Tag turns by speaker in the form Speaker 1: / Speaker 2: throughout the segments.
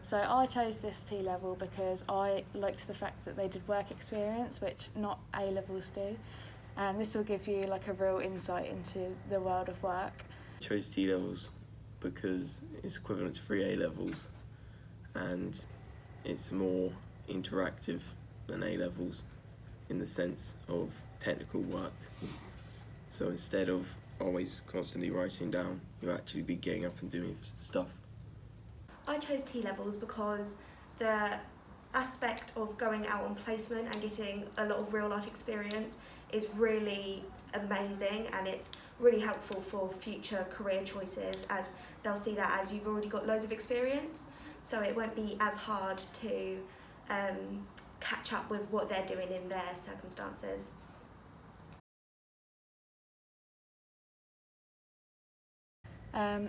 Speaker 1: So I chose this T-level because I liked the fact that they did work experience, which not A-levels do. And this will give you like a real insight into the world of work.
Speaker 2: I chose T-levels because it's equivalent to 3 A-levels and it's more interactive than A-levels in the sense of technical work. So instead of always constantly writing down, you'll actually be getting up and doing stuff.
Speaker 3: I chose T-levels because the aspect of going out on placement and getting a lot of real life experience is really amazing, and it's really helpful for future career choices, as they'll see that as you've already got loads of experience, so it won't be as hard to catch up with what they're doing in their circumstances.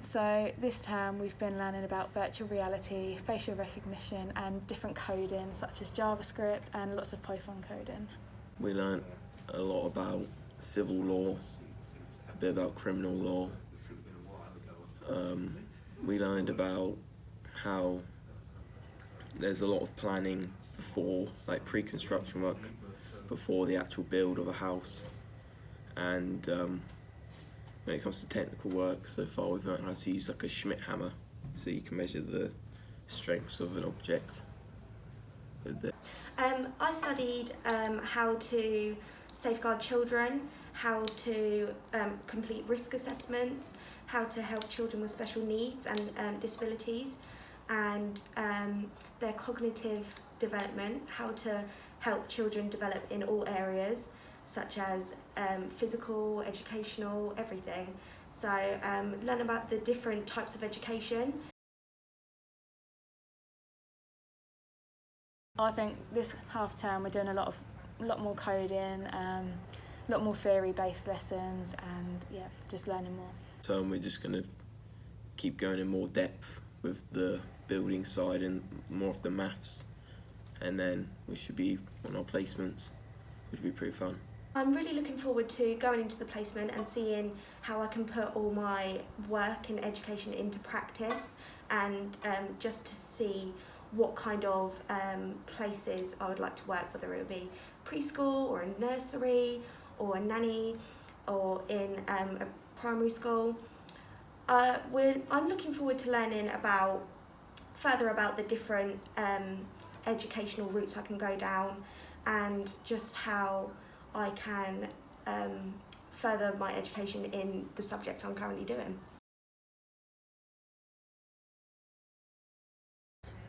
Speaker 1: So this term we've been learning about virtual reality, facial recognition and different coding such as JavaScript and lots of Python coding.
Speaker 2: We learnt a lot about civil law, a bit about criminal law. We learned about how there's a lot of planning before, like pre-construction work, before the actual build of a house. And when it comes to technical work, so far we've learned how to use like a Schmidt hammer, so you can measure the strengths of an object with it.
Speaker 3: I studied how to safeguard children, how to complete risk assessments, how to help children with special needs and disabilities, and their cognitive development, how to help children develop in all areas, such as physical, educational, everything. So learn about the different types of education.
Speaker 1: I think this half term we're doing a lot more coding, a lot more theory-based lessons, and yeah, just learning more.
Speaker 2: So we're just going to keep going in more depth with the building side and more of the maths, and then we should be on our placements, which would be pretty fun.
Speaker 3: I'm really looking forward to going into the placement and seeing how I can put all my work in education into practice, and just to see what kind of places I would like to work, whether it would be preschool or a nursery or a nanny or in a primary school. I'm looking forward to learning further about the different educational routes I can go down, and just how I can further my education in the subject I'm currently doing.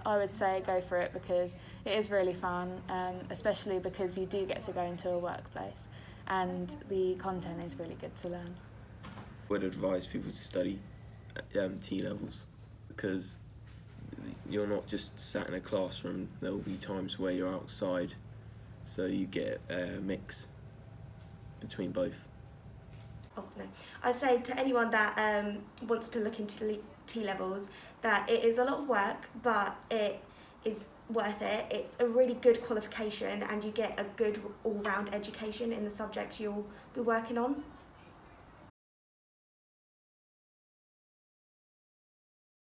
Speaker 1: I would say go for it because it is really fun, especially because you do get to go into a workplace and the content is really good to learn.
Speaker 2: I would advise people to study T-levels because you're not just sat in a classroom, there will be times where you're outside, so you get a mix between both.
Speaker 3: Oh no, I'd say to anyone that wants to look into T-levels that it is a lot of work, but it is worth it. It's a really good qualification and you get a good all-round education in the subjects you'll be working on.